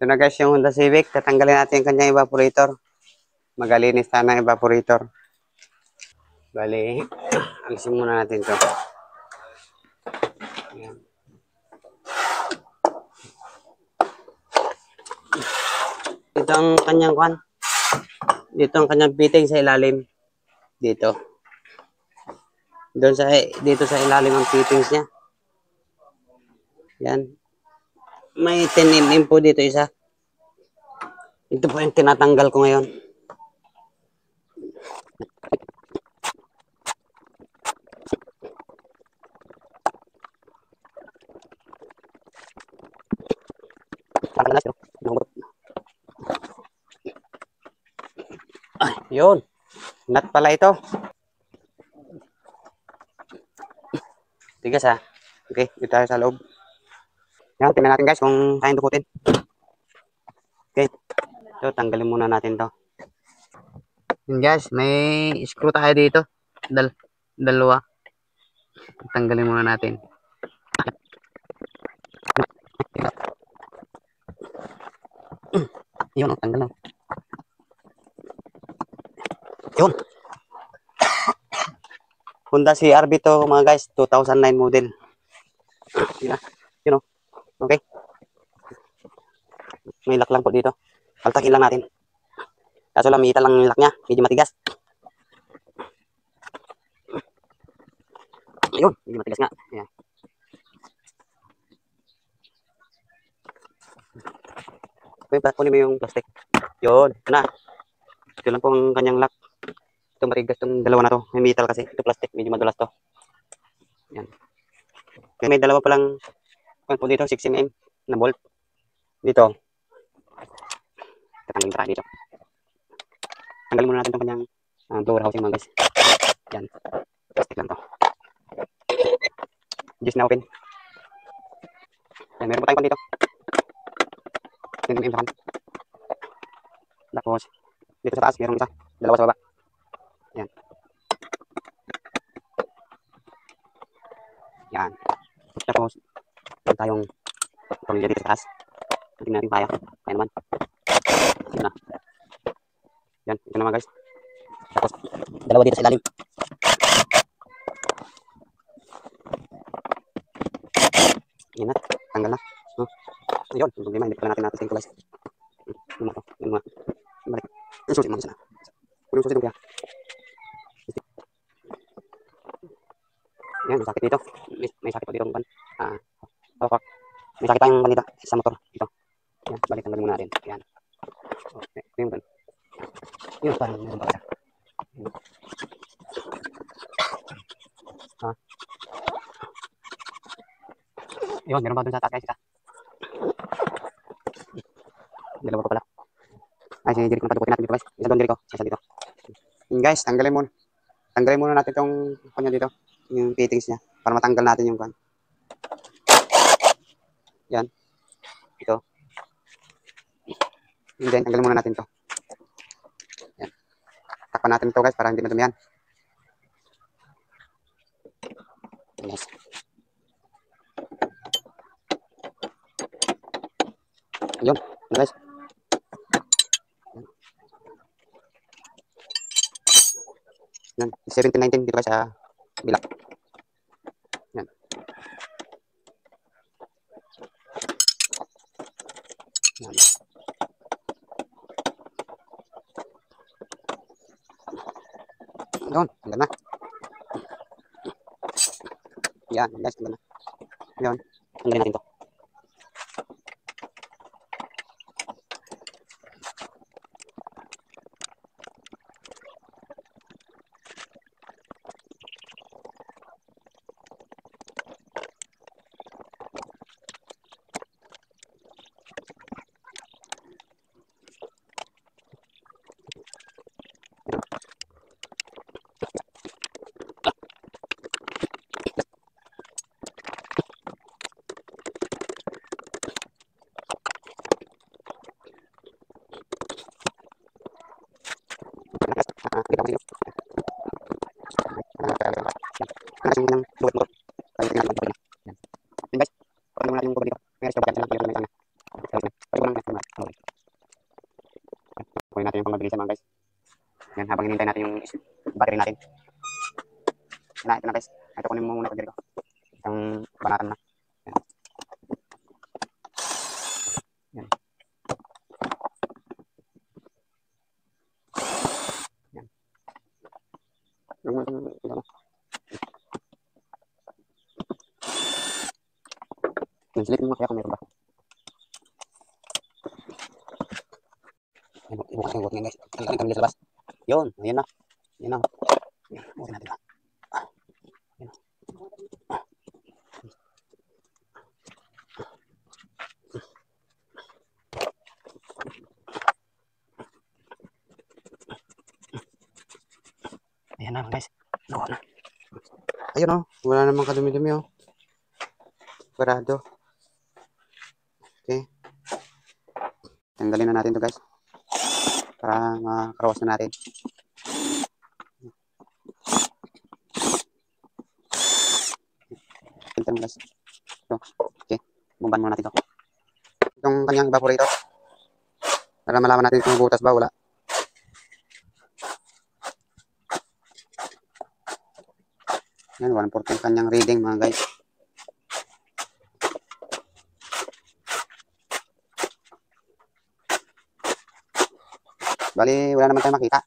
Ito na guys yung Honda Civic. Tatanggalin natin yung kanyang evaporator. Magalinis tayo ng evaporator. Bali, alisin muna natin ito. Ayan. Dito ang kanyang kwan. Dito ang kanyang fitting sa ilalim. Dito. Dito sa ilalim ang fittings niya. Yan. May 10 mm po dito isa. Ito po yung tinatanggal ko ngayon. Ay, yun. Nut pala ito. Tigas ha. Okay, dito tayo sa loob. Yan, tingnan natin guys kung kayang dukutin. Okay. So, tanggalin muna natin to. Yan guys, may screw tayo dito. Dalawa. Tanggalin muna natin. Yun, tanggal na. Yun. Honda CR-V to mga guys, 2009 model. Yun o. Okay. May lock lang po dito. Paltakin lang natin. Kaso lamita lang yung lock niya. Medyo matigas. Ayun, medyo matigas nga. Ayan. Kunin mo yung plastic. Yun, ito na. Ito lang po ang kanyang lock. Ito matigas itong dalawa na to. May metal kasi. Ito plastic, medyo madulas to. Yan. Kaya may dalawa palang po dito, 6 mm na bolt. Dito. Tatanggalin tayo dito. Tanggalin muna natin itong kanyang blower housing mga guys. Yan. Plastic lang to. Just na open. Yan, meron po tayong pan dito. 10 mm sa pan. Tapos, dito sa taas, meron isa. Dalawa sa baba. Yan. Yan. Tapos, meron tayong pamilya dito sa taas. Tingnan natin kaya. Kaya naman. Yan na. Yan. Ito naman guys. Tapos, dalawa dito sa ilalim. Yan na. Tanggal na. Ayun. Yung problema, hindi pala natin synchronize. Yung mga to. Yung mga. Balik. Yung susi mga sana. Yung susi doon kaya. Yan. May sakit dito. May sakit po dito. May sakit tayong kanita sa motor. Ito. Yan. Balik. Tanggalin muna natin. Yan. Okay. Ito yung doon. Yun. Parang meron pa isa. Yun. Meron pa doon sa taas guys. Isa. Dalawa pa pala. Ay, si Jeric na padukutin natin dito guys. Isa doon Jeric ko. Isa dito. Yun guys, tanggalin muna natin itong kanya dito. Yung fittings niya. Para matanggal natin yung kan. Yan. Ito. And then, tanggalin muna natin ito. Yan. Takpan natin ito guys para hindi madumihan. Yes. Yun. Guys. Yan, 1719 dito sa bilak. Yan. Yan. Yun, hanggang na. Yan, guys, hanggang na. Yun, hanggang natin to. Kita mo dito. Nakasin ng sugat mo. Kaya tingnan mo dito. Yan. Yan guys. Pagod mo natin yung cover dito. May restore dyan. Pagod mo lang. natin yung pangmabilisan mga guys. Yan, habang hinihintay natin yung battery natin. Ito na guys. Ito kunin mo muna ito dito. Itong banatan na. Yan. Yan. Yung silip mo kaya kung meron ba. Ibukas yung buhat nga guys. Ang kami sa labas. Yun. Ayan na. Yan na. Bukasin natin ba. Ayan na guys. Gawa na. Ayun oh. Wala namang kadumi-dumi oh. Parado. Okay. Tanggalin na natin to guys. Para makarawas na natin. Filter mo guys. Ito. Okay. Bumban muna natin to. Itong kanyang evaporator. Para malaman natin kung butas ba wala. Yan, 140 kanyang reading mga guys. Bali, wala naman tayo makita.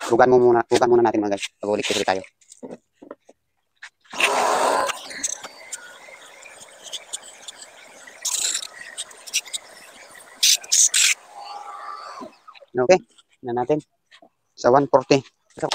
Bugan muna natin mga guys. Pag-ulit tayo. Okay, na natin. Sa 140. So,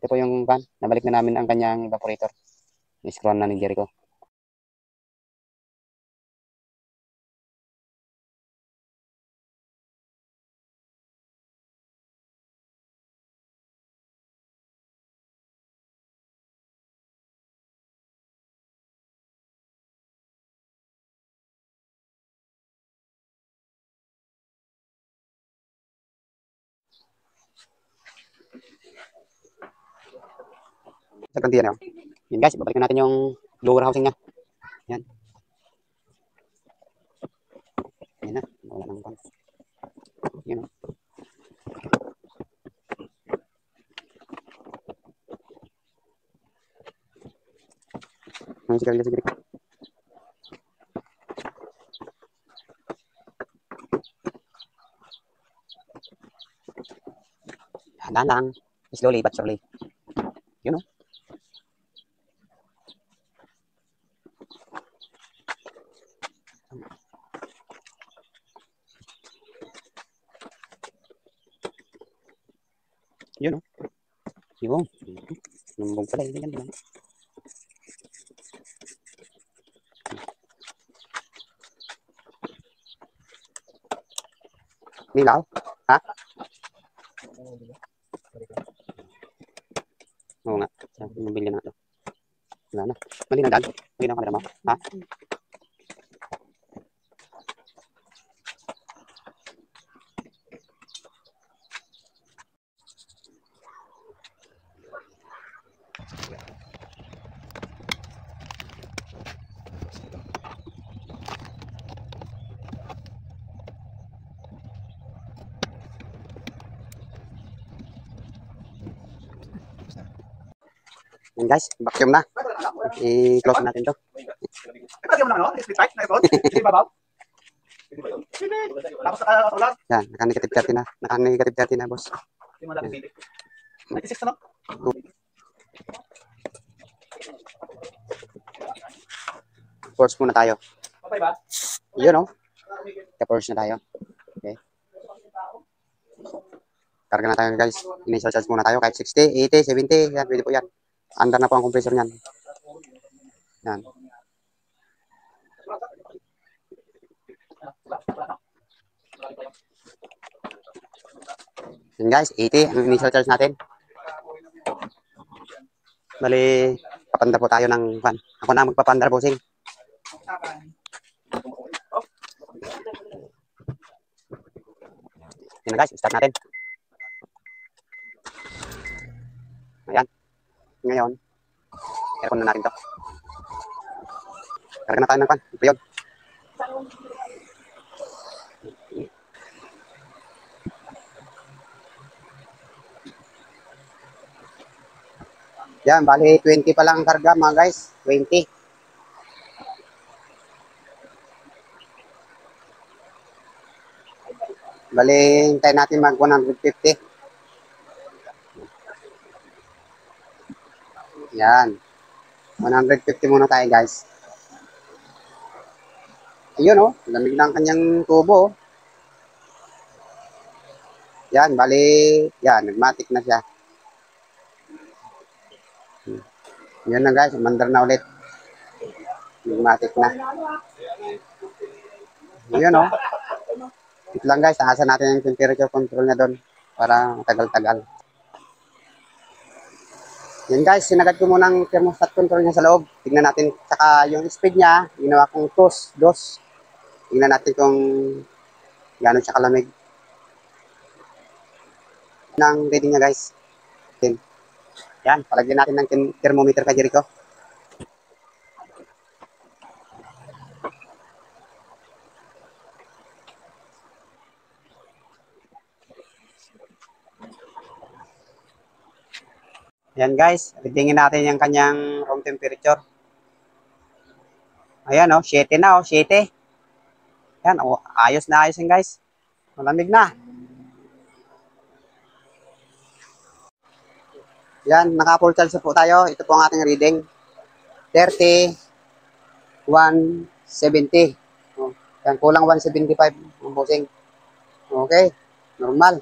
ito po yung van. Nabalik na namin ang kanyang evaporator. Ni-scroll na ni Jericho. Sa kantiyan yun. Yan guys, babalik na natin yung lower housing niya. Yan. Yan na. Wala nang pan. Yan o. Sige. Dahan lang. Slowly but surely. Yun o. Yun o. Yun. Lumbog pala. Yan lang. Nilaw? Ha? Oo nga. Mabili na ito. Wala na. Mali na daan. Mali na ang camera mo. Ha? Yan guys, vacuum na. I-close natin to. Yan, naka-negative 30 na. Naka-negative 30 na, boss. Force muna tayo. Yun o. Force na tayo. Okay. Karga na tayo guys. Initial charge muna tayo kahit 60, 80, 70. Yan, pwede po yan. Under na po ang compressor niyan. Yan. Yan guys, 80 ang initial charge natin. Bali, papanda po tayo ng fan. Ako na magpapanda, bossing. Yan guys, start natin. Ayan. Ngayon, aircon na natin to. Karga na tayo ng fan. Ito yun. Yan, bali 20 pa lang karga mga guys. 20. Bali, hintayin natin mag 150. Yan. 150 muna tayo guys. Ayun oh, lamig na ang kanyang tubo. Yan, bali, yan, nagmatic na siya. Yun na guys, umandar na ulit. Nagmatic na. Yun oh. Ito lang guys, taasan natin yung temperature control na doon para matagal-tagal. Yan guys, sinagad ko muna ang thermostat control niya sa loob. Tingnan natin, saka yung speed niya, ginawa kong dos. Tingnan natin kung gano'n siya kalamig. Nang reading niya guys. Yan, palagyan natin ng thermometer kay Jericho. Yan guys, readingin natin yung kanyang room temperature. Ayan oh, 7 na oh, 7. Yan, oh, ayos na ayos yun guys. Malamig na. Yan, naka-full charge po tayo. Ito po ang ating reading. 30, 170. Oh, yan, kulang 175 ang bossing. Okay, normal.